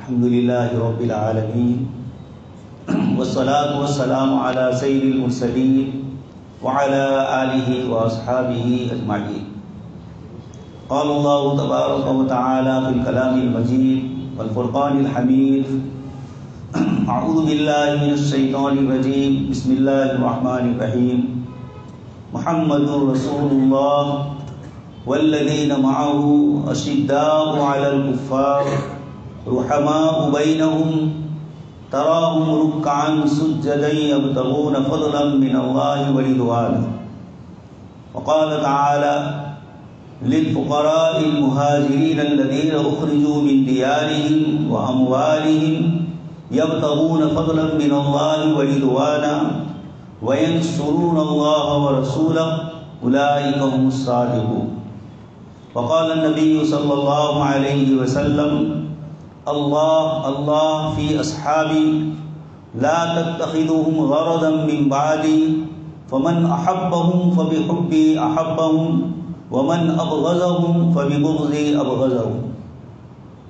الحمد لله رب العالمين والصلاة والسلام على سيد المرسلين وعلى آله وأصحابه أجمعين. قال الله تبارك وتعالى في الكلام المجيد والفرقان الحميد: أعوذ بالله من الشيطان الرجيم، بسم الله الرحمن الرحيم. محمد رسول الله والذين معه أشداء على الكفار رحماء بينهم تراهم ركعا سجدا يبتغون فضلا من الله ورضوانا. وقال تعالى: للفقراء المهاجرين الذين أخرجوا من ديارهم وأموالهم يبتغون فضلا من الله ورضوانا وينصرون الله ورسوله أولئك هم الصادقون. وقال النبي صلى الله عليه وسلم: الله الله في أصحابي لا تتخذوهم غرضا من بعدي فمن أحبهم فبحبي أحبهم ومن أبغضهم فببغضي أبغضهم.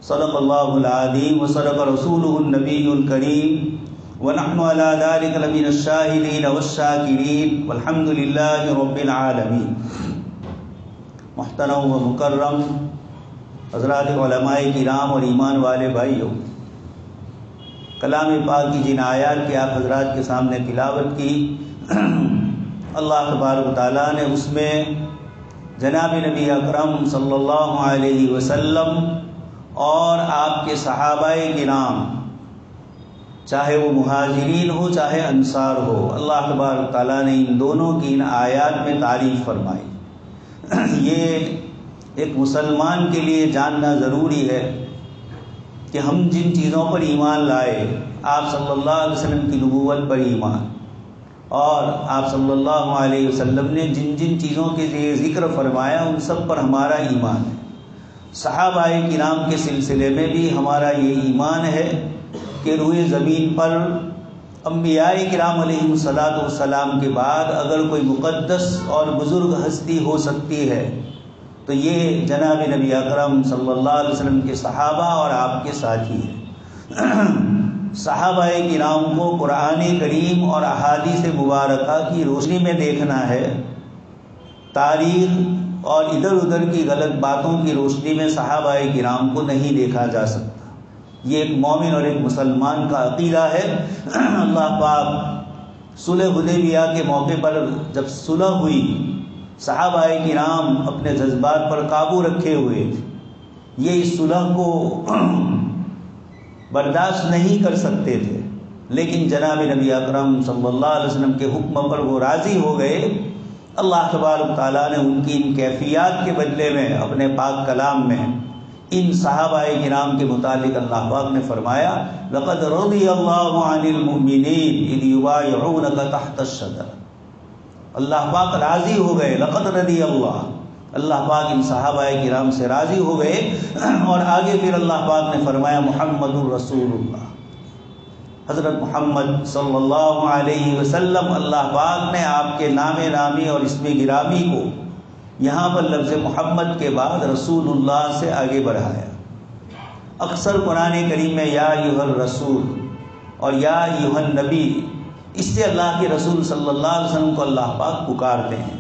صدق الله العظيم وصدق رسوله النبي الكريم ونحن على ذلك لمن الشاهدين والشاكرين والحمد لله رب العالمين. محترم و مکرم حضرات علماء کرام اور ایمان والے بھائیوں، کلام پاک کی جن آیات کی آپ حضرات کے سامنے تلاوت کی، اللہ تبارک و تعالیٰ نے اس میں جناب نبی اکرم صلی اللہ علیہ وسلم اور آپ کے صحابہ کرام، چاہے وہ مہاجرین ہو چاہے انصار ہو، اللہ تبارک و تعالیٰ نے ان دونوں کی ان آیات میں تعریف فرمائی. یہ ایک مسلمان کے لیے جاننا ضروری ہے کہ ہم جن چیزوں پر ایمان لائے، آپ صلی اللہ علیہ وسلم کی نبوت پر ایمان، اور آپ صلی اللہ علیہ وسلم نے جن جن چیزوں کے لیے ذکر فرمایا ان سب پر ہمارا ایمان ہے. صحابہ کرام کے سلسلے میں بھی ہمارا یہ ایمان ہے کہ روئے زمین پر انبیاء کرام علیہ السلام کے بعد اگر کوئی مقدس اور بزرگ ہستی ہو سکتی ہے تو یہ جناب نبی اکرم صلی اللہ علیہ وسلم کے صحابہ اور آپ کے ساتھی ہیں. صحابہ کرام کو قرآن کریم اور احادیث مبارکہ کی روشنی میں دیکھنا ہے. تاریخ اور ادھر ادھر کی غلط باتوں کی روشنی میں صحابہ کرام کو نہیں دیکھا جا سکتا. یہ ایک مومن اور ایک مسلمان کا عقیدہ ہے. اللہ پاک صلح حدیبیہ کے موقع پر جب صلح ہوئی، صحابہ کرام اپنے جذبات پر قابو رکھے ہوئے تھے. یہ اس صلح کو برداشت نہیں کر سکتے تھے، لیکن جناب نبی اکرم صلی اللہ علیہ وسلم کے حکم پر وہ راضی ہو گئے. اللہ تبارک تعالیٰ نے ان کی ان کیفیات کے بدلے میں اپنے پاک کلام میں ان صحابہ کرام کے متعلق اللہ پاک نے فرمایا: لقد رضی اللہ عن المؤمنین اذ یبایعونک تحت الشجرہ. اللہ پاک راضی ہو گئے. لقد رضی اللہ پاک ان صحابہ کرام سے راضی ہو گئے. اور آگے پھر اللہ پاک نے فرمایا: محمد الرسول اللہ، حضرت محمد صلی اللہ علیہ وسلم. اللہ پاک نے آپ کے نام نامی اور اسم گرامی کو یہاں پر لفظ محمد کے بعد رسول اللہ سے آگے بڑھایا. اکثر قرآن کریم میں یا ایھا الرسول اور یا ایھا النبی، اس سے اللہ کے رسول صلی اللہ علیہ وسلم کو اللہ پاک پکارتے ہیں.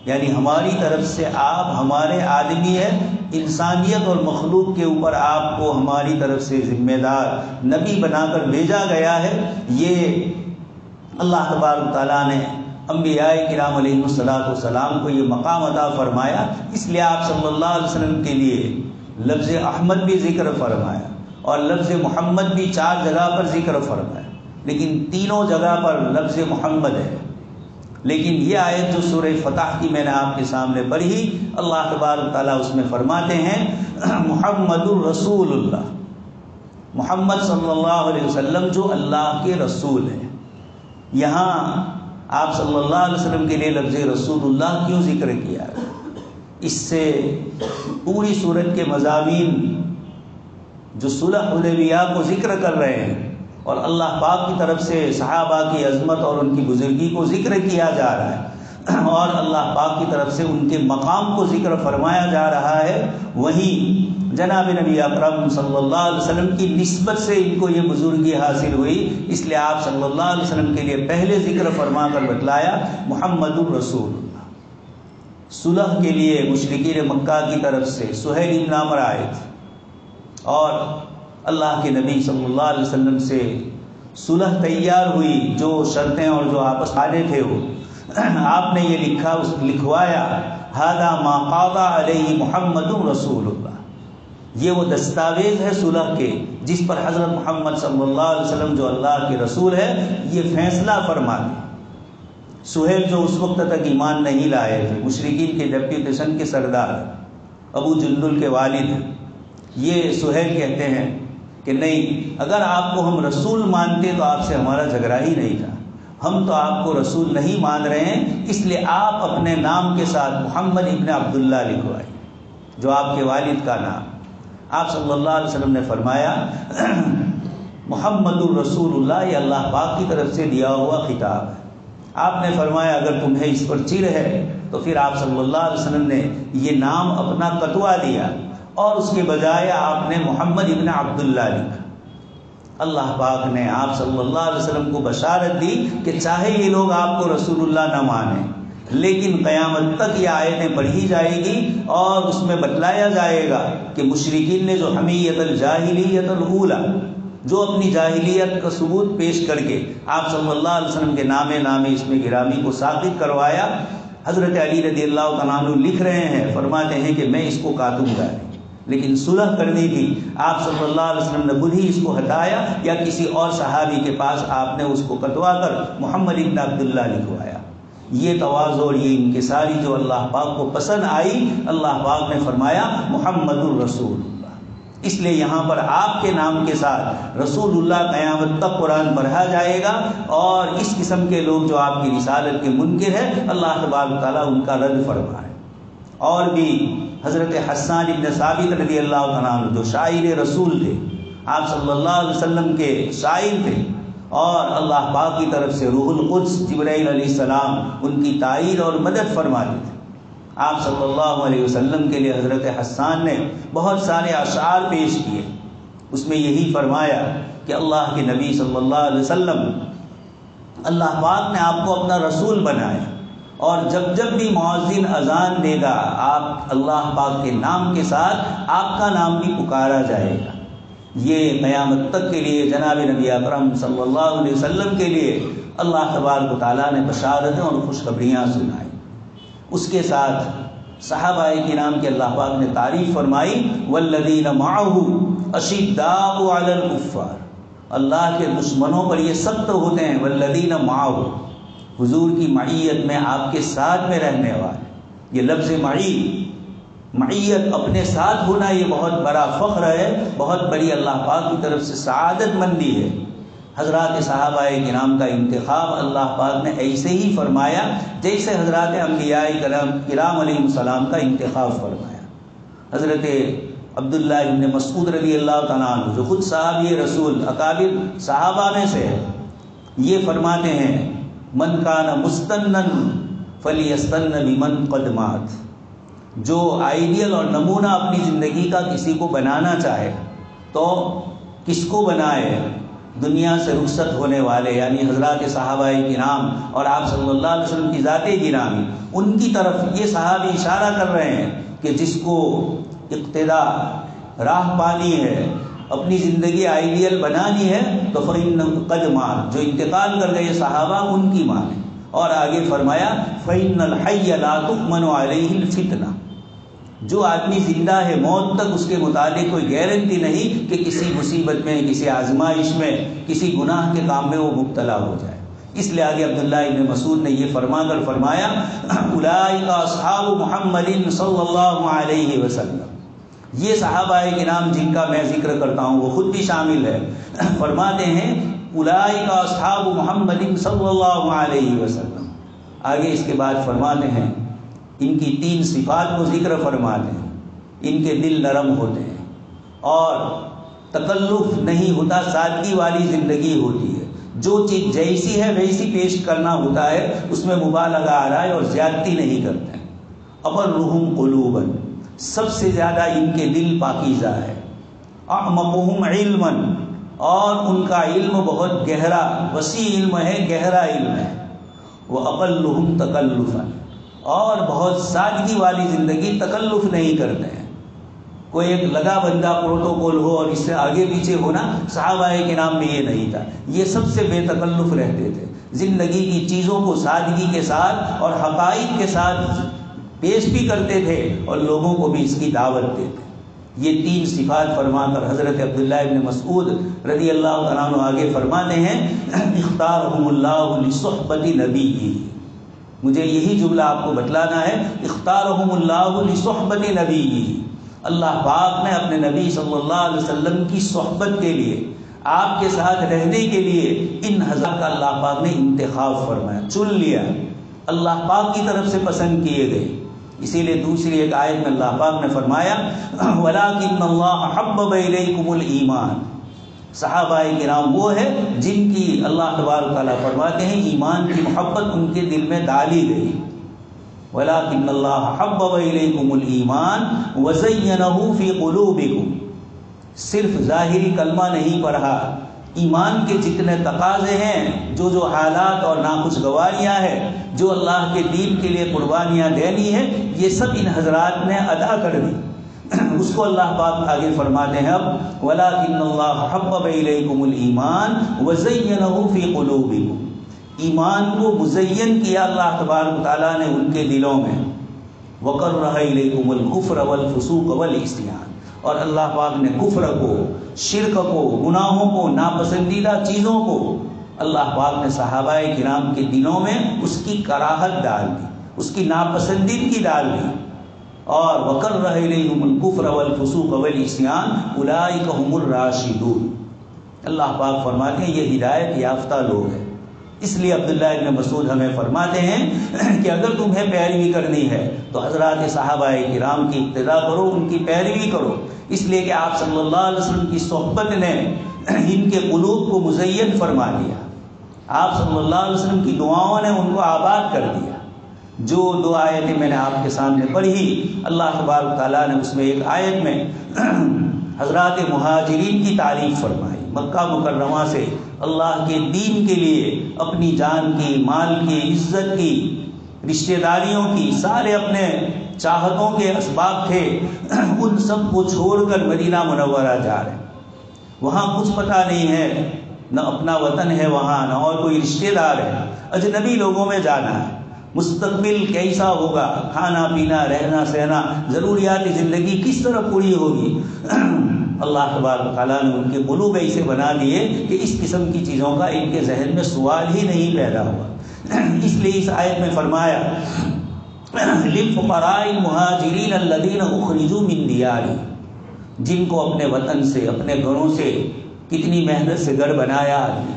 یعنی ہماری طرف سے آپ ہمارے آدمی ہیں، انسانیت اور مخلوق کے اوپر آپ کو ہماری طرف سے ذمہ دار نبی بنا کر بھیجا گیا ہے. یہ اللہ تبارک تعالیٰ نے انبیاء کرام علیہ السلام کو یہ مقام عطا فرمایا. اس لیے آپ صلی اللہ علیہ وسلم کے لیے لفظ احمد بھی ذکر فرمایا اور لفظ محمد بھی 4 جگہ پر ذکر فرمایا، لیکن تینوں جگہ پر لفظ محمد ہے. لیکن یہ آیت جو سورہ فتح کی میں نے آپ کے سامنے پڑھی، اللہ تبارک تعالیٰ اس میں فرماتے ہیں محمد الرسول اللہ، محمد صلی اللہ علیہ وسلم جو اللہ کے رسول ہیں. یہاں آپ صلی اللہ علیہ وسلم کے لیے لفظ رسول اللہ کیوں ذکر کیا ہے؟ اس سے پوری سورت کے مضامین جو صلح حدیبیہ کو ذکر کر رہے ہیں اور اللہ پاک کی طرف سے صحابہ کی عظمت اور ان کی بزرگی کو ذکر کیا جا رہا ہے اور اللہ پاک کی طرف سے ان کے مقام کو ذکر فرمایا جا رہا ہے، وہیں جناب نبی اکرم صلی اللہ علیہ وسلم کی نسبت سے ان کو یہ بزرگی حاصل ہوئی، اس لیے آپ صلی اللہ علیہ وسلم کے لیے پہلے ذکر فرما کر بتلایا محمد الرسول اللہ۔ صلح کے لیے مشرکین مکہ کی طرف سے سہیل بن عمرو آئے تھے اور اللہ کے نبی صلی اللہ علیہ وسلم سے صلح تیار ہوئی، جو شرطیں اور جو آپس آنے تھے وہ آپ نے یہ لکھوایا ھذا ما قضى علیہ محمد رسول اللہ، یہ وہ دستاویز ہے صلح کے جس پر حضرت محمد صلی اللہ علیہ وسلم جو اللہ کے رسول ہے یہ فیصلہ فرما دے۔ سہیل جو اس وقت تک ایمان نہیں لائے تھے، مشرکین کے ڈیپٹیشن کے سردار ابو جندل کے والد، یہ سہیل کہتے ہیں کہ نہیں، اگر آپ کو ہم رسول مانتے تو آپ سے ہمارا جھگڑا ہی نہیں تھا، ہم تو آپ کو رسول نہیں مان رہے ہیں، اس لیے آپ اپنے نام کے ساتھ محمد ابن عبداللہ لکھوائیں، جو آپ کے والد کا نام۔ آپ صلی اللہ علیہ وسلم نے فرمایا محمد الرسول اللہ، یہ اللہ پاک کی طرف سے دیا ہوا خطاب ہے۔ آپ نے فرمایا اگر تمہیں اس پر چڑ ہے تو پھر آپ صلی اللہ علیہ وسلم نے یہ نام اپنا کٹوا دیا اور اس کے بجائے آپ نے محمد ابن عبداللہ لکھا۔ اللہ پاک نے آپ صلی اللہ علیہ وسلم کو بشارت دی کہ چاہے یہ لوگ آپ کو رسول اللہ نہ مانیں، لیکن قیامت تک یہ آیتیں پڑھی جائے گی اور اس میں بتلایا جائے گا کہ مشرکین نے جو حمیت الجاہلیت الاولی، جو اپنی جاہلیت کا ثبوت پیش کر کے آپ صلی اللہ علیہ وسلم کے نام اس میں گرامی کو ساقط کروایا، حضرت علی رضی اللہ عنہ لکھ رہے ہیں، فرماتے ہیں کہ میں اس کو کاٹوں گا، لیکن صلح کرنی تھی، آپ صلی اللہ علیہ وسلم نے خود ہی اس کو ہٹایا یا کسی اور صحابی کے پاس آپ نے اس کو کٹوا کر محمد ابن عبداللہ لکھوایا۔ یہ تواضع اور یہ انکساری جو اللہ پاک کو پسند آئی، اللہ پاک نے فرمایا محمد الرسول اللہ، اس لیے یہاں پر آپ کے نام کے ساتھ رسول اللہ قیامت تک قرآن پڑھا جائے گا، اور اس قسم کے لوگ جو آپ کی رسالت کے منکر ہیں اللہ تبارک تعالیٰ ان کا رد فرمائے۔ اور بھی حضرت حسان ابن ثابت رضی اللہ عنہ جو شاعر رسول تھے، آپ صلی اللہ علیہ وسلم کے شاعر تھے، اور اللہ پاک کی طرف سے روح القدس جبرائیل علیہ السلام ان کی تائید اور مدد فرماتے تھے۔ آپ صلی اللہ علیہ وسلم کے لیے حضرت حسان نے بہت سارے اشعار پیش کیے، اس میں یہی فرمایا کہ اللہ کے نبی صلی اللہ علیہ وسلم، اللہ پاک نے آپ کو اپنا رسول بنایا، اور جب جب بھی مؤذن اذان دے گا آپ اللہ پاک کے نام کے ساتھ آپ کا نام بھی پکارا جائے گا۔ یہ قیامت تک کے لیے جناب نبی اکرم صلی اللہ علیہ وسلم کے لیے اللہ تبارک و تعالیٰ نے بشارتیں اور خوشخبریاں سنائی۔ اس کے ساتھ صحابہ کرام کی اللہ پاک نے تعریف فرمائی، والذین معہ اشداء علی الکفار، اللہ کے دشمنوں پر یہ سخت ہوتے ہیں، والذین معہ، حضور کی معیت میں آپ کے ساتھ میں رہنے والے۔ یہ لفظ معیت اپنے ساتھ ہونا یہ بہت بڑا فخر ہے، بہت بڑی اللہ پاک کی طرف سے سعادت مندی ہے۔ حضرات صحابہ کرام کا انتخاب اللہ پاک نے ایسے ہی فرمایا جیسے حضرات انبیاء کرام علیہ السلام کا انتخاب فرمایا۔ حضرت عبداللہ بن مسعود رضی اللہ عنہ جو خود صحابی رسول اکابر صحابہ میں سے ہے، یہ فرماتے ہیں من کان مستنن فلیستن بمن قد مات، جو آئیڈیل اور نمونہ اپنی زندگی کا کسی کو بنانا چاہے تو کس کو بنائے؟ دنیا سے رخصت ہونے والے یعنی حضرات صحابہ کرام اور آپ صلی اللہ علیہ وسلم کی ذات گرامی، ان کی طرف یہ صحابی اشارہ کر رہے ہیں کہ جس کو اقتدا راہ پانی ہے، اپنی زندگی آئیڈیل بنانی ہے تو فَإِنَّهُ قَدْ مَاتَ، جو انتقال کر گئے صحابہ ان کی مانے۔ اور آگے فرمایا فَإِنَّ الْحَيَّ لَا تُؤْمَنُ عَلَيْهِ الْفِتْنَةُ، جو آدمی زندہ ہے موت تک اس کے متعلق کوئی گارنٹی نہیں کہ کسی مصیبت میں، کسی آزمائش میں، کسی گناہ کے کام میں وہ مبتلا ہو جائے۔ اس لیے آگے عبداللہ ابن مسعود نے یہ فرما کر فرمایا اولئک اصحاب محمد صلی اللہ علیہ وسلم، یہ صحابہ کرام جن کا میں ذکر کرتا ہوں وہ خود بھی شامل ہے۔ فرماتے ہیں اولئک اصحاب محمد صلی اللہ علیہ وسلم۔ آگے اس کے بعد فرماتے ہیں ان کی 3 صفات کو ذکر فرماتے ہیں، ان کے دل نرم ہوتے ہیں اور تکلف نہیں ہوتا، سادگی والی زندگی ہوتی ہے، جو چیز جیسی ہے ویسی پیش کرنا ہوتا ہے، اس میں مبالغہ آ رہا ہے اور زیادتی نہیں کرتے ہیں۔ ابرہم قلوبا، سب سے زیادہ ان کے دل پاکیزہ ہے، اعمقہم علما، اور ان کا علم بہت گہرا، وسیع علم ہے، گہرا علم ہے، واقلہم تکلفا، اور بہت سادگی والی زندگی، تکلف نہیں کرتے ہیں۔ کوئی ایک لگا بندہ پروٹوکول ہو اور اس سے آگے پیچھے ہونا، صحابہ کرام میں یہ نہیں تھا، یہ سب سے بے تکلف رہتے تھے، زندگی کی چیزوں کو سادگی کے ساتھ اور حقائق کے ساتھ پیش بھی کرتے تھے اور لوگوں کو بھی اس کی دعوت دیتے۔ یہ تین صفات فرما کر حضرت عبداللہ ابن مسعود رضی اللہ تعالیٰ عنہ آگے فرماتے ہیں، اختارہم اللہ لصحبت نبیہ، مجھے یہی جملہ آپ کو بتلانا ہے، اختارہم اللہ لصحبت نبیہ، اللہ پاک نے اپنے نبی صلی اللہ علیہ وسلم کی صحبت کے لیے، آپ کے ساتھ رہنے کے لیے ان حضرات کا اللہ پاک نے انتخاب فرمایا، چن لیا، اللہ پاک کی طرف سے پسند کیے گئے۔ اسی لیے دوسری ایک آیت میں اللہ پاک نے فرمایا وَلَٰكِنَّ اللَّهَ حَبَّبَ إِلَيْكُمُ الْإِيمَانَ، صحابہ کرام وہ ہے جن کی اللہ تبارک تعالیٰ فرماتے ہیں ایمان کی محبت ان کے دل میں ڈالی گئی۔ وَلَٰكِنَّ اللَّهَ حَبَّبَ إِلَيْكُمُ الْإِيمَانَ وَزَيَّنَهُ فِي قُلُوبِكُمْ، صرف ظاہری کلمہ نہیں پڑھا، ایمان کے جتنے تقاضے ہیں، جو حالات اور ناخوشگواریاں ہیں، جو اللہ کے دین کے لیے قربانیاں دینی ہیں، یہ سب ان حضرات نے ادا کر دی۔ اس کو اللہ پاک آگے فرماتے ہیں اب وَلَٰكِنَّ اللَّهَ حَبَّبَ إِلَيْكُمُ الْإِيمَانَ وَزَيَّنَهُ فِي قُلُوبِكُمْ، ایمان کو مزین کیا اللہ تبارک تعالیٰ نے ان کے دلوں میں، وَكَرَّهَ إِلَيْكُمُ الْكُفْرَ وَالْفُسُوقَ وَالْعِصْيَانَ، اور اللہ پاک نے کفر کو، شرک کو، گناہوں کو، ناپسندیدہ چیزوں کو اللہ پاک نے صحابہ کرام کے دلوں میں اس کی کراہت ڈال دی، اس کی ناپسندیدگی ڈال دی۔ اور وَكَرَّهَ إِلَيْهُمُ الْكُفْرَ وَالْفُسُوقَ وَالْعِصْيَانَ أُولَٰئِكَ هُمُ الرَّاشِدُونَ، اللہ پاک فرماتے ہیں یہ ہدایت یافتہ لوگ ہیں۔ اس لیے عبداللہ ابن مسعود ہمیں فرماتے ہیں کہ اگر تمہیں پیروی کرنی ہے تو حضرات صحابہ کرام کی اقتداء کرو، ان کی پیروی کرو، اس لیے کہ آپ صلی اللہ علیہ وسلم کی صحبت نے ان کے قلوب کو مزین فرما دیا، آپ صلی اللہ علیہ وسلم کی دعاؤں نے ان کو آباد کر دیا۔ جو دو آیتیں میں نے آپ کے سامنے پڑھی، اللہ تبارک تعالیٰ نے اس میں ایک آیت میں حضرات مہاجرین کی تعریف فرمائی، مکہ مکرمہ سے اللہ کے دین کے لیے اپنی جان کی، مال کی، عزت کی، رشتہ داریوں کی، سارے اپنے چاہتوں کے اسباب تھے، ان سب کو چھوڑ کر مدینہ منورہ جا رہے ہیں۔ وہاں کچھ پتہ نہیں ہے، نہ اپنا وطن ہے وہاں، نہ اور کوئی رشتہ دار ہے، اجنبی لوگوں میں جانا ہے، مستقبل کیسا ہوگا، کھانا پینا، رہنا سہنا، ضروریات زندگی کس طرح پوری ہوگی۔ اللہ تبارک تعالیٰ نے ان کے قلوب ایسے بنا دیے کہ اس قسم کی چیزوں کا ان کے ذہن میں سوال ہی نہیں پیدا ہوا۔ اس لیے اس آیت میں فرمایا للفقراء المہاجرین الذین اخرجوا من دیارہم، جن کو اپنے وطن سے، اپنے گھروں سے کتنی محنت سے گھر بنایا آدمی،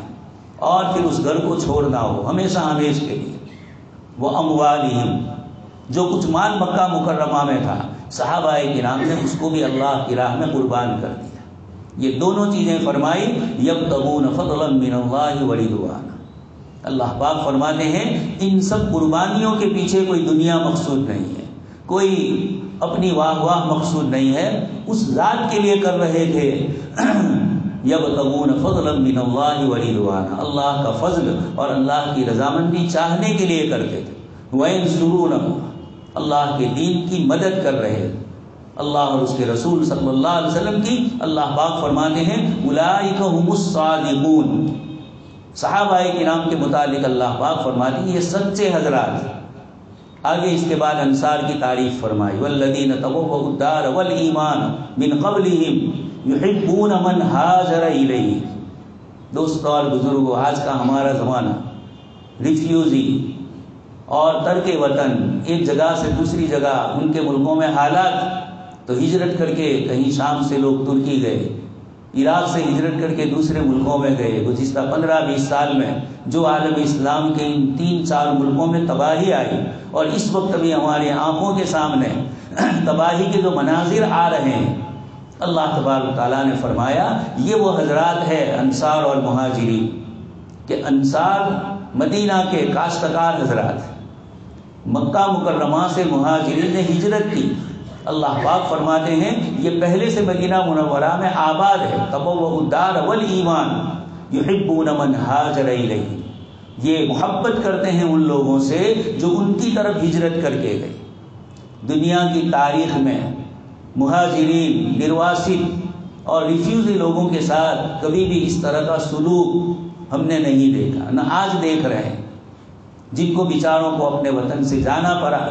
اور پھر اس گھر کو چھوڑنا ہو ہمیشہ ہمیشہ کے لیے، واموالہم، جو کچھ مال مکہ مکرمہ میں تھا صحابہ کرام نے اس کو بھی اللہ کی راہ میں قربان کر دیا۔ یہ دونوں چیزیں فرمائی، یبتغون فضلا من اللہ ورضوانا، اللہ پاک فرماتے ہیں ان سب قربانیوں کے پیچھے کوئی دنیا مقصود نہیں ہے، کوئی اپنی واہ واہ مقصود نہیں ہے، اس ذات کے لیے کر رہے تھے، یبتغون فضلا من اللہ ورضوانا، اللہ کا فضل اور اللہ کی رضامندی چاہنے کے لیے کرتے تھے، وینصرونہ، اللہ کے دین کی مدد کر رہے، اللہ اور اس کے رسول صلی اللہ علیہ وسلم کی۔ اللہ پاک فرماتے ہیں اولئک هم الصادقون، صحابہ کرام کے متعلق اللہ پاک فرماتے ہیں یہ سچے حضرات۔ آگے اس کے بعد انصار کی تعریف فرمائی، والذین تبوؤوا الدار والایمان من قبلہم یحبون من ہاجر الیہ۔ دوستو اور بزرگوں، آج کا ہمارا زمانہ ریفیوزی اور ترک وطن، ایک جگہ سے دوسری جگہ، ان کے ملکوں میں حالات، تو ہجرت کر کے کہیں شام سے لوگ ترکی گئے، عراق سے ہجرت کر کے دوسرے ملکوں میں گئے۔ گزشتہ 15-20 سال میں جو عالم اسلام کے ان 3-4 ملکوں میں تباہی آئی، اور اس وقت بھی ہماری آنکھوں کے سامنے تباہی کے جو مناظر آ رہے ہیں، اللہ تبارک تعالیٰ نے فرمایا یہ وہ حضرات ہیں انصار اور مہاجرین، کہ انصار مدینہ کے کاشتکار حضرات، مکہ مکرمہ سے مہاجرین نے ہجرت کی، اللہ پاک فرماتے ہیں یہ پہلے سے مدینہ منورہ میں آباد ہے. تبوّؤ الدار والایمان یحبون من ہاجر الیہ. یہ محبت کرتے ہیں ان لوگوں سے جو ان کی طرف ہجرت کر کے گئے. دنیا کی تاریخ میں مہاجرین، نرواسل اور ریفیوجی لوگوں کے ساتھ کبھی بھی اس طرح کا سلوک ہم نے نہیں دیکھا، نہ آج دیکھ رہے ہیں. جن کو بیچاروں کو اپنے وطن سے جانا پڑا،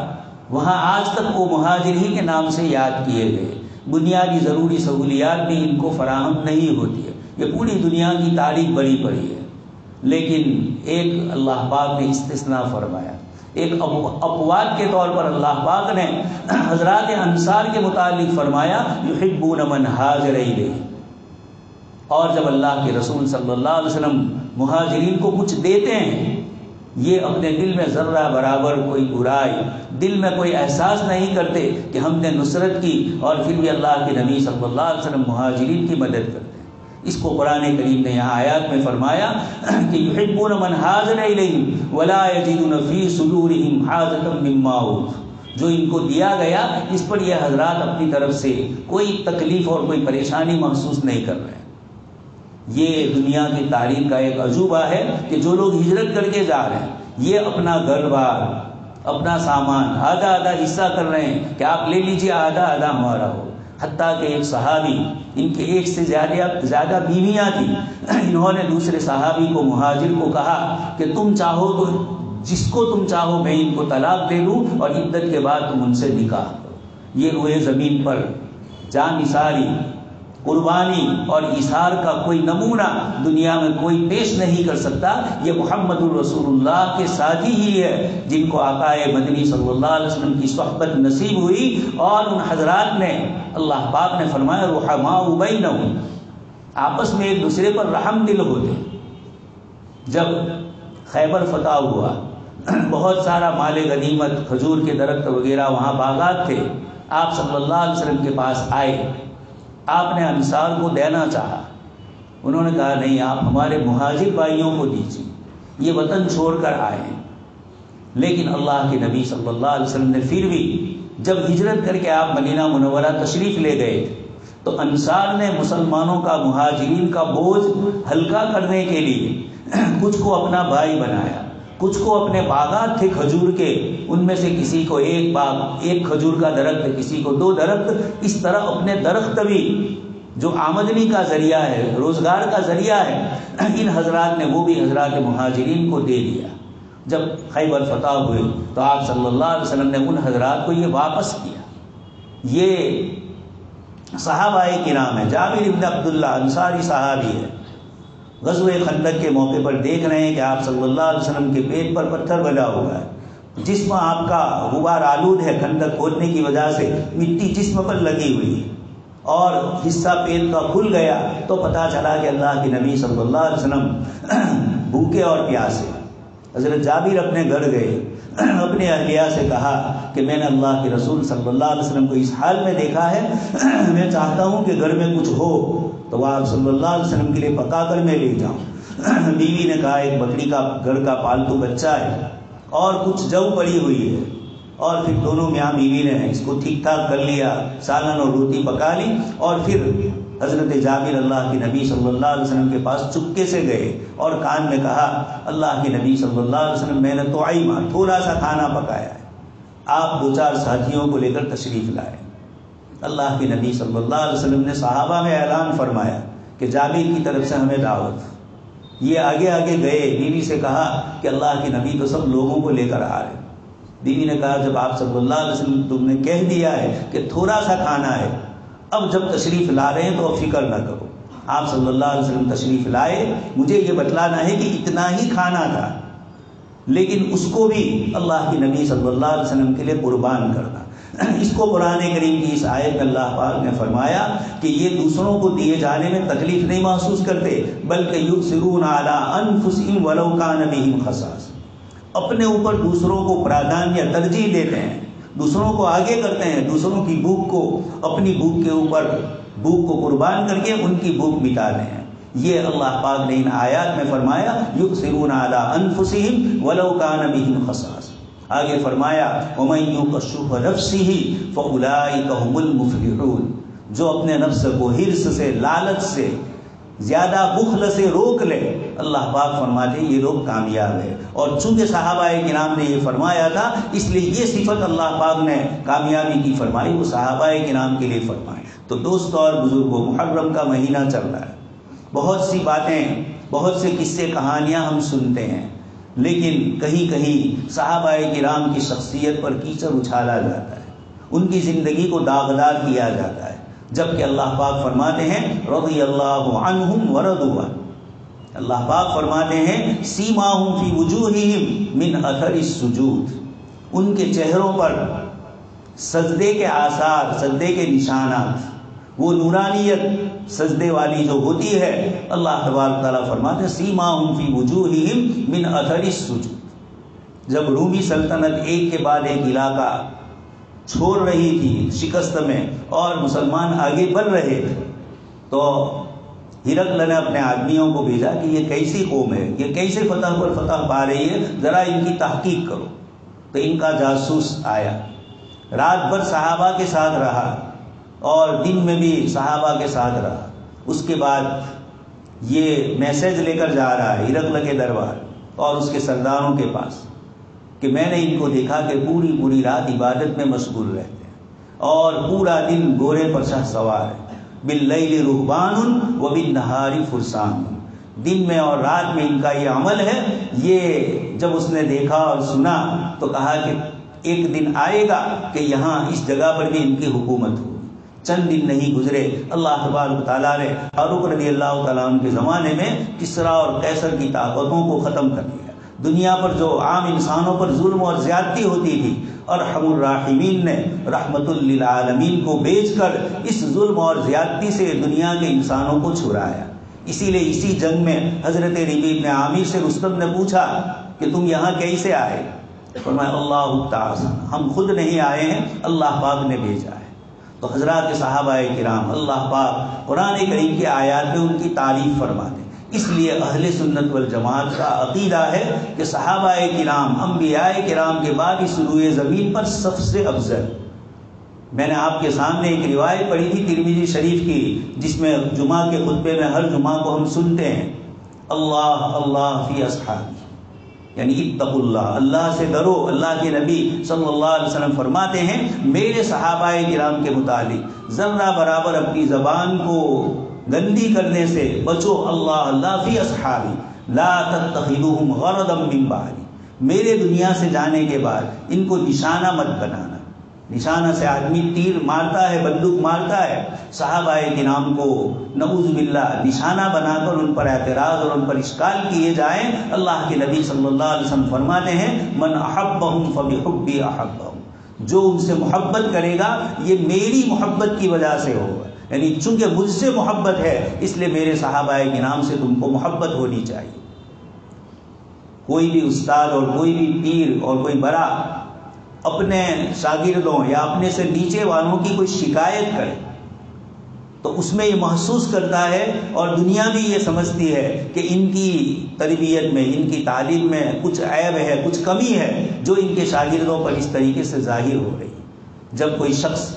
وہاں آج تک وہ مہاجر ہی کے نام سے یاد کیے گئے. بنیادی ضروری سہولیات بھی ان کو فراہم نہیں ہوتی ہے. یہ پوری دنیا کی تاریخ بڑی پڑی ہے. لیکن ایک اللہ پاک نے استثناء فرمایا. ایک اپواد کے طور پر اللہ پاک نے حضرات انصار کے متعلق فرمایا یحبون من ہاجر الیہ. اور جب اللہ کے رسول صلی اللہ علیہ وسلم مہاجرین کو کچھ دیتے ہیں، یہ اپنے دل میں ذرہ برابر کوئی برائی، دل میں کوئی احساس نہیں کرتے کہ ہم نے نصرت کی اور پھر بھی اللہ کے نبی صلی اللہ علیہ وسلم مہاجرین کی مدد کرتے ہیں. اس کو قرآن کریم نے یہاں آیات میں فرمایا کہ یحبون من ہاجر الیہم ولا یجدون فی صدورہم حاجۃ مما اوتوا. جو ان کو دیا گیا اس پر یہ حضرات اپنی طرف سے کوئی تکلیف اور کوئی پریشانی محسوس نہیں کر رہے ہیں. یہ دنیا کی تاریخ کا ایک عجوبہ ہے کہ جو لوگ ہجرت کر کے جا رہے ہیں یہ اپنا گھر بار، اپنا سامان آدھا آدھا حصہ کر رہے ہیں کہ آپ لے لیجئے، آدھا آدھا ہمارا ہو. حتیٰ کہ ایک صحابی، ان کے ایک سے زیادہ بیویاں تھیں، انہوں نے دوسرے صحابی کو، مہاجر کو کہا کہ تم چاہو تو جس کو تم چاہو میں ان کو طلاق دے دوں اور عدت کے بعد تم ان سے نکاح کرو. یہ روئے زمین پر جان نثاری، قربانی اور ایثار کا کوئی نمونہ دنیا میں کوئی پیش نہیں کر سکتا. یہ محمد الرسول اللہ کے ساتھی ہی ہے جن کو آقا مدنی صلی اللہ علیہ وسلم کی صحبت نصیب ہوئی. اور ان حضرات نے، اللہ پاک نے فرمایا رحماء بینہم، آپس میں ایک دوسرے پر رحم دل ہوتے. جب خیبر فتح ہوا، بہت سارا مال غنیمت، کھجور کے درخت وغیرہ وہاں باغات تھے. آپ صلی اللہ علیہ وسلم کے پاس آئے، آپ نے انصار کو دینا چاہا. انہوں نے کہا نہیں، آپ ہمارے مہاجر بھائیوں کو دیجیے، یہ وطن چھوڑ کر آئے ہیں. لیکن اللہ کے نبی صلی اللہ علیہ وسلم نے پھر بھی جب ہجرت کر کے آپ مدینہ منورہ تشریف لے گئے تو انصار نے مسلمانوں کا، مہاجرین کا بوجھ ہلکا کرنے کے لیے کچھ کو اپنا بھائی بنایا، کچھ کو اپنے باغات تھے کھجور کے، ان میں سے کسی کو ایک باغ، ایک کھجور کا درخت، کسی کو 2 درخت. اس طرح اپنے درخت بھی جو آمدنی کا ذریعہ ہے، روزگار کا ذریعہ ہے، ان حضرات نے وہ بھی حضرات مہاجرین کو دے دیا. جب خیبر فتح ہوئی تو آپ صلی اللہ علیہ وسلم نے ان حضرات کو یہ واپس کیا. یہ صحابہ کرام ہے. جابر ابن عبداللہ انصاری صحابی ہے. غزوہ خندق کے موقع پر دیکھ رہے ہیں کہ آپ صلی اللہ علیہ وسلم کے پیٹ پر پتھر بنا ہوا ہے، جسم آپ کا غبار آلود ہے، خندق کھودنے کی وجہ سے مٹی جسم پر لگی ہوئی ہے، اور حصہ پیٹ کا کھل گیا تو پتہ چلا کہ اللہ کے نبی صلی اللہ علیہ وسلم بھوکے اور پیاسے. حضرت جابر اپنے گھر گئے، اپنے اہلیہ سے کہا کہ میں نے اللہ کے رسول صلی اللہ علیہ وسلم کو اس حال میں دیکھا ہے، میں چاہتا ہوں کہ گھر میں کچھ ہو تو وہ آپ صلی اللہ علیہ وسلم کے لیے پکا کر میں لے جاؤں. بیوی نے کہا ایک بکری کا گھر کا پالتو بچہ ہے اور کچھ جو پڑی ہوئی ہے. اور پھر دونوں میاں بیوی نے اس کو ٹھیک ٹھاک کر لیا، سالن اور روٹی پکا لی، اور پھر حضرت جابر اللہ کے نبی صلی اللہ علیہ وسلم کے پاس چپکے سے گئے اور کان میں کہا اللہ کے نبی صلی اللہ علیہ وسلم میں نے طعیمہ، تھوڑا سا کھانا پکایا ہے، آپ 2-4 ساتھیوں کو لے کر تشریف لائے. اللہ کے نبی صلی اللہ علیہ وسلم نے صحابہ میں اعلان فرمایا کہ جابر کی طرف سے ہمیں دعوت. یہ آگے آگے گئے، بیوی سے کہا کہ اللہ کے نبی تو سب لوگوں کو لے کر آ رہے. بیوی نے کہا جب آپ صلی اللہ علیہ وسلم تم نے کہہ دیا ہے کہ تھوڑا سا کھانا ہے، اب جب تشریف لا رہے ہیں تو فکر نہ کرو. آپ صلی اللہ علیہ وسلم تشریف لائے، مجھے یہ بتلانا ہے کہ اتنا ہی کھانا تھا، لیکن اس کو بھی اللہ کے نبی صلی اللہ علیہ وسلم کے لیے قربان کرنا. اس کو قرآن کریم کی اس آیت میں اللہ پاک نے فرمایا کہ یہ دوسروں کو دیے جانے میں تکلیف نہیں محسوس کرتے، بلکہ یؤثرون علی انفسہم ولو کان بہم خصاصہ، اپنے اوپر دوسروں کو پرادان یا ترجیح دیتے ہیں، دوسروں کو آگے کرتے ہیں، دوسروں کی بھوک کو اپنی بھوک کے اوپر، بھوک کو قربان کر کے ان کی بھوک مٹاتے ہیں. یہ اللہ پاک نے ان آیات میں فرمایا یؤثرون علی انفسہم ولو کان بہم خصاصہ، آگے فرمایا وَمَن يُوقَ شُحَّ نَفْسِهِ فَأُولَٰئِكَ هُمُ الْمُفْلِحُونَ، جو اپنے نفس کو حرص سے، لالچ سے، زیادہ بخل سے روک لے، اللہ پاک فرماتے ہیں یہ لوگ کامیاب ہے۔ اور چونکہ صحابہ کرام نے یہ فرمایا تھا، اس لیے یہ صفت اللہ پاک نے کامیابی کی فرمائی، وہ صحابہ کرام کے لیے فرمائی۔ تو دوستو اور بزرگوں، محرم کا مہینہ چل رہا ہے، بہت سی باتیں، بہت سے قصے کہانیاں ہم سنتے ہیں، لیکن کہیں کہیں صحابہ کرام کی شخصیت پر کیچڑ اچھالا جاتا ہے، ان کی زندگی کو داغدار کیا جاتا ہے، جبکہ اللہ پاک فرماتے ہیں رضی اللہ عنہم ورضوا عنہ، اللہ پاک فرماتے ہیں سیماہم فی وجوہہم من اثر السجود، ان کے چہروں پر سجدے کے آثار، سجدے کے نشانات، وہ نورانیت سجدے والی جو ہوتی ہے، اللہ تبارک تعالیٰ فرماتے ہیں سیماہم فی وجوہہم من اثر السجود۔ جب رومی سلطنت ایک کے بعد ایک علاقہ چھوڑ رہی تھی شکست میں اور مسلمان آگے بڑھ رہے تھے، تو ہرقل نے اپنے آدمیوں کو بھیجا کہ یہ کیسی قوم ہے، یہ کیسے فتح پر فتح پا رہی ہے، ذرا ان کی تحقیق کرو۔ تو ان کا جاسوس آیا، رات بھر صحابہ کے ساتھ رہا اور دن میں بھی صحابہ کے ساتھ رہا۔ اس کے بعد یہ میسج لے کر جا رہا ہے ہرقل کے دربار اور اس کے سرداروں کے پاس کہ میں نے ان کو دیکھا کہ پوری رات عبادت میں مشغول رہتے ہیں اور پورا دن گھوڑے پر شاہ سوار ہے، باللیل رہبان وبالنہار فرسان، دن میں اور رات میں ان کا یہ عمل ہے۔ یہ جب اس نے دیکھا اور سنا تو کہا کہ ایک دن آئے گا کہ یہاں اس جگہ پر بھی ان کی حکومت ہوگی۔ چند دن نہیں گزرے، اللہ تبارک تعالیٰ نے فاروق رضی اللہ تعالیٰ عنہ کے زمانے میں کسریٰ اور قیصر کی طاقتوں کو ختم کر دیا۔ دنیا پر جو عام انسانوں پر ظلم اور زیادتی ہوتی تھی، ارحم الراحمین نے رحمت للعالمین کو بیچ کر اس ظلم اور زیادتی سے دنیا کے انسانوں کو چھڑایا۔ اسی لیے اسی جنگ میں حضرت ربیع بن عامر سے رستم نے پوچھا کہ تم یہاں کیسے آئے؟ فرمایا اللہ تعالی، ہم خود نہیں آئے ہیں، اللہ پاک نے بھیجا ہے۔ تو حضرات صحابہ کرام، اللہ پاک قرآن کریم کی آیات میں ان کی تعریف فرماتے ہیں۔ اس لیے اہل سنت والجماعت کا عقیدہ ہے کہ صحابہ کرام انبیاء کرام کے بعد اس روئے زمین پر سب سے افضل۔ میں نے آپ کے سامنے ایک روایت پڑھی تھی ترمذی شریف کی، جس میں جمعہ کے خطبے میں ہر جمعہ کو ہم سنتے ہیں اللہ اللہ فی اصحابی، یعنی اتقوا اللہ، اللہ سے ڈرو۔ اللہ کے نبی صلی اللہ علیہ وسلم فرماتے ہیں میرے صحابہ کرام کے متعلق ذرہ برابر اپنی زبان کو گندی کرنے سے بچو، اللہ اللہ فی اصحابی لا تتخذوہم غرضا من بعدی، میرے دنیا سے جانے کے بعد ان کو نشانہ مت بنانا۔ نشانہ سے آدمی تیر مارتا ہے، بندوق مارتا ہے، صحابہ کرام کو نعوذ باللہ نشانہ بنا کر ان پر اعتراض اور ان پر اشکال کیے جائیں۔ اللہ کے نبی صلی اللہ علیہ وسلم فرماتے ہیں من احبہم فبحبی احبہم، جو ان سے محبت کرے گا یہ میری محبت کی وجہ سے ہوگا، یعنی چونکہ مجھ سے محبت ہے اس لیے میرے صحابہ کرام سے تم کو محبت ہونی چاہیے۔ کوئی بھی استاد اور کوئی بھی پیر اور کوئی بڑا اپنے شاگردوں یا اپنے سے نیچے والوں کی کوئی شکایت کرے تو اس میں یہ محسوس کرتا ہے اور دنیا بھی یہ سمجھتی ہے کہ ان کی تربیت میں، ان کی تعلیم میں کچھ عیب ہے، کچھ کمی ہے جو ان کے شاگردوں پر اس طریقے سے ظاہر ہو رہی ہے۔ جب کوئی شخص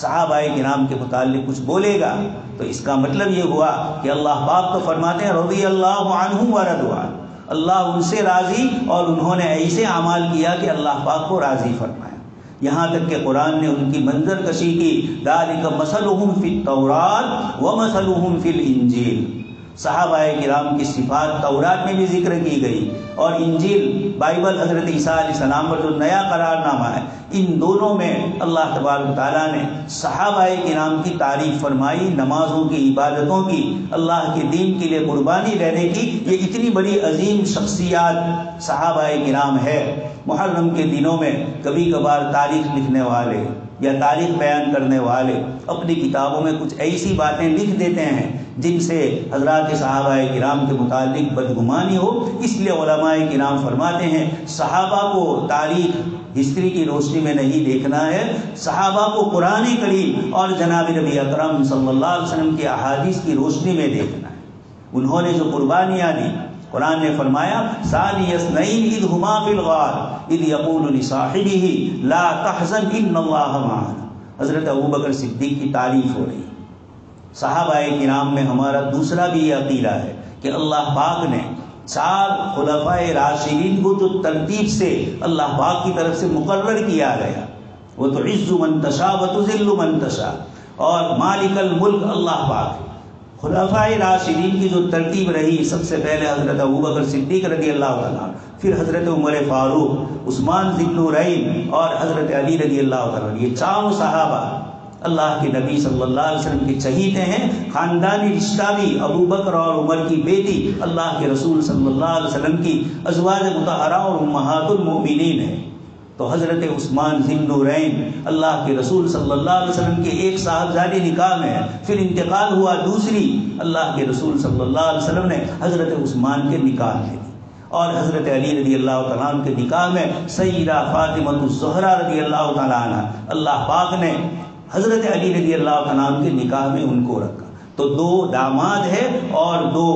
صحابہ کرام کے متعلق کچھ بولے گا تو اس کا مطلب یہ ہوا کہ اللہ پاک تو فرماتے ہیں رضی اللہ عنہم ورضوا عنہ، اللہ ان سے راضی اور انہوں نے ایسے اعمال کیا کہ اللہ پاک کو راضی فرمایا۔ یہاں تک کہ قرآن نے ان کی منظر کشی کی، ذالک مثلہم فی التوراۃ ومثلہم فی الانجیل، صحابہ کرام کی صفات تورات میں بھی ذکر کی گئی اور انجیل بائبل حضرت عیسیٰ علیہ السلام پر جو نیا قرار نامہ ہے، ان دونوں میں اللہ تبارک تعالیٰ نے صحابہ کرام کی تعریف فرمائی، نمازوں کی، عبادتوں کی، اللہ کے دین کے لیے قربانی دینے کی۔ یہ اتنی بڑی عظیم شخصیات صحابہ کرام ہے۔ محرم کے دنوں میں کبھی کبھار تاریخ لکھنے والے یا تاریخ بیان کرنے والے اپنی کتابوں میں کچھ ایسی باتیں لکھ دیتے ہیں جن سے حضرات صحابہ کرام کے متعلق بدگمانی ہو، اس لیے علماء کرام فرماتے ہیں صحابہ کو تاریخ ہسٹری کی روشنی میں نہیں دیکھنا ہے، صحابہ کو قرآن کریم اور جناب نبی اکرم صلی اللہ علیہ وسلم کی احادیث کی روشنی میں دیکھنا ہے۔ انہوں نے جو قربانیاں دی، قرآن نے فرمایا ثانی اثنین اذ ہما فی الغار اذ یقول لصاحبہ لا تحزن ان اللہ معنا. حضرت ابوبکر صدیق کی تعریف ہو رہی. صحابہ کرام میں ہمارا دوسرا بھی یہ عقیدہ ہے کہ اللہ پاک نے 4 خلفائے راشدین کو جو ترتیب سے اللہ پاک کی طرف سے مقرر کیا گیا، وہ تو عز من تشاء و تذل من تشاء، اور مالک الملک اللہ پاک. خلفائے راشدین کی جو ترتیب رہی، سب سے پہلے حضرت ابوبکر صدیق رضی اللہ تعالیٰ عنہ، پھر حضرت عمر فاروق، عثمان ذی النورین اور حضرت علی رضی اللہ تعالیٰ عنہ. یہ چاروں صحابہ اللہ کے نبی صلی اللہ علیہ وسلم کے چہیتے ہیں. خاندانی رشتہ بھی ابو بکر اور عمر کی بیٹی اللہ کے رسول صلی اللہ علیہ وسلم کی ازواج مطہرہ اور امہات المؤمنین ہے. تو حضرت عثمان ذی النورین اللہ کے رسول صلی اللہ علیہ وسلم کے ایک صاحبزادے نکاح میں ہے، پھر انتقال ہوا دوسری، اللہ کے رسول صلی اللہ علیہ وسلم نے حضرت عثمان کے نکاح میں دی. اور حضرت علی رضی اللہ تعالیٰ عنہ کے نکاح میں سیدہ فاطمہ الزہرا رضی اللہ تعالیٰ عنہ، اللہ پاک نے حضرت علی رضی اللہ تعالیٰ عنہ کے نکاح میں ان کو رکھا. تو 2 داماد ہے اور 2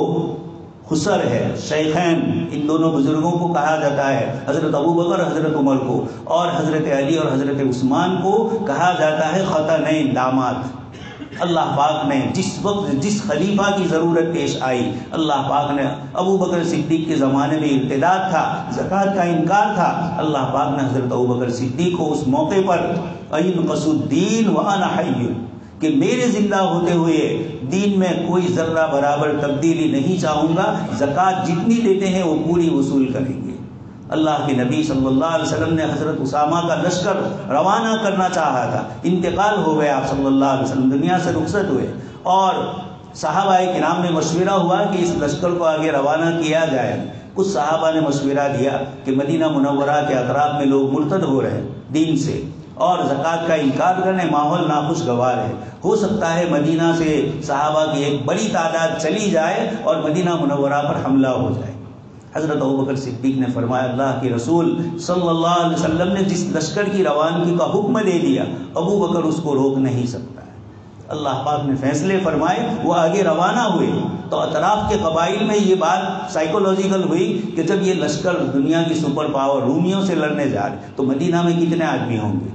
خسر ہے، شیخین. ان دونوں بزرگوں کو کہا جاتا ہے، حضرت ابوبکر اور حضرت عمر کو، اور حضرت علی اور حضرت عثمان کو کہا جاتا ہے خطنین، داماد. اللہ پاک نے جس وقت جس خلیفہ کی ضرورت پیش آئی، اللہ پاک نے ابوبکر صدیق کے زمانے میں ارتداد تھا، زکوٰۃ کا انکار تھا، اللہ پاک نے حضرت ابوبکر صدیق کو اس موقع پر اینقص الدین وانا حی، کہ میرے زندہ ہوتے ہوئے دین میں کوئی ذرہ برابر تبدیلی نہیں چاہوں گا، زکوٰۃ جتنی دیتے ہیں وہ پوری وصول کریں گے. اللہ کے نبی صلی اللہ علیہ وسلم نے حضرت اسامہ کا لشکر روانہ کرنا چاہا تھا، انتقال ہو گیا، آپ صلی اللہ علیہ وسلم دنیا سے رخصت ہوئے، اور صحابہ کرام میں مشورہ ہوا کہ اس لشکر کو آگے روانہ کیا جائے. کچھ صحابہ نے مشورہ دیا کہ مدینہ منورہ کے اطراف میں لوگ مرتد ہو رہے ہیں دین سے، اور زکوٰۃ کا انکار کرنے ماحول ناخوشگوار ہے، ہو سکتا ہے مدینہ سے صحابہ کی ایک بڑی تعداد چلی جائے اور مدینہ منورہ پر حملہ ہو جائے. حضرت ابوبکر صدیق نے فرمایا اللہ کے رسول صلی اللہ علیہ وسلم نے جس لشکر کی روانگی کا حکم دے دیا، ابو بکر اس کو روک نہیں سکتا ہے. اللہ پاک نے فیصلے فرمائے، وہ آگے روانہ ہوئے. تو اطراف کے قبائل میں یہ بات سائیکولوجیکل ہوئی کہ جب یہ لشکر دنیا کی سپر پاور رومیوں سے لڑنے جا رہے تو مدینہ میں کتنے آدمی ہوں گے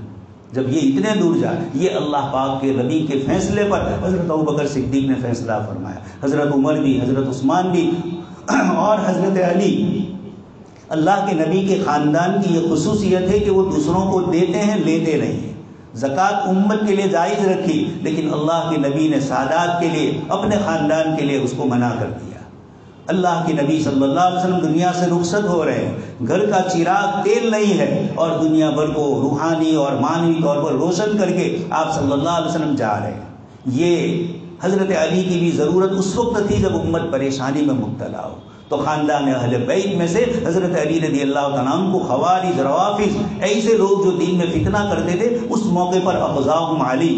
جب یہ اتنے دور جائے. یہ اللہ پاک کے نبی کے فیصلے پر حضرت ابوبکر صدیق نے فیصلہ فرمایا. حضرت عمر بھی، حضرت عثمان بھی اور حضرت علی. اللہ کے نبی کے خاندان کی یہ خصوصیت ہے کہ وہ دوسروں کو دیتے ہیں، لیتے نہیں. زکوٰۃ امت کے لیے جائز رکھی، لیکن اللہ کے نبی نے سادات کے لیے، اپنے خاندان کے لیے اس کو منع کر دیا. اللہ کے نبی صلی اللہ علیہ وسلم دنیا سے رخصت ہو رہے ہیں، گھر کا چراغ تیل نہیں ہے، اور دنیا بھر کو روحانی اور معنوی طور پر روشن کر کے آپ صلی اللہ علیہ وسلم جا رہے ہیں. یہ حضرت علی کی بھی ضرورت اس وقت تھی جب امت پریشانی میں مبتلا ہو. تو خاندان اہل بیت میں سے حضرت علی رضی اللہ تعالیٰ عنہ کو خوارج، روافض، ایسے لوگ جو دین میں فتنہ کرتے تھے، اس موقع پر اخذاہم علی،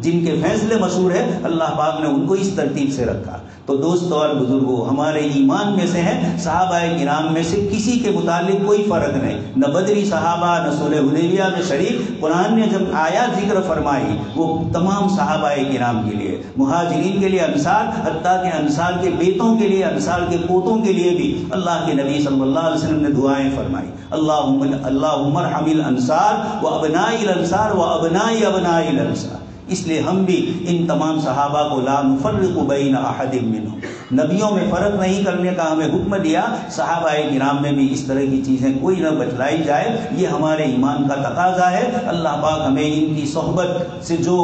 جن کے فیصلے مشہور ہیں، اللہ پاک نے ان کو اس ترتیب سے رکھا. تو دوستو اور بزرگوں، ہمارے ایمان میں سے ہیں صحابہ کرام میں سے کسی کے متعلق کوئی فرق نہیں، نہ بدری صحابہ نہ صلح حدیبیہ میں شریک. قرآن نے جب آیات ذکر فرمائی وہ تمام صحابہ کرام کے لیے، مہاجرین کے لیے، انصار، حتیٰ کہ انصار کے بیٹوں کے لیے، انصار کے پوتوں کے لیے بھی اللہ کے نبی صلی اللہ علیہ وسلم نے دعائیں فرمائی. اللہم ارحم الانصار و ابناء الانصار و ابناء ابناء الانصار. اس لیے ہم بھی ان تمام صحابہ کو لا نفرق بین احد منہم، نبیوں میں فرق نہیں کرنے کا ہمیں حکم دیا. صحابہ کرام میں بھی اس طرح کی چیزیں کوئی نہ بتلائی جائے، یہ ہمارے ایمان کا تقاضا ہے. اللہ پاک ہمیں ان کی صحبت سے جو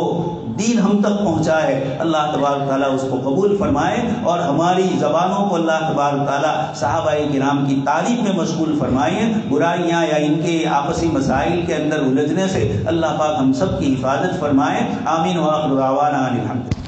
دین ہم تک پہنچا ہے اللہ تبارک تعالیٰ اس کو قبول فرمائے، اور ہماری زبانوں کو اللہ تبارک تعالیٰ صحابہ کرام کی تعریف میں مشغول فرمائے. برائیاں یا ان کے آپسی مسائل کے اندر الجھنے سے اللہ پاک ہم سب کی حفاظت فرمائے. آمین. وآخر دعوانا ان الحمد للہ.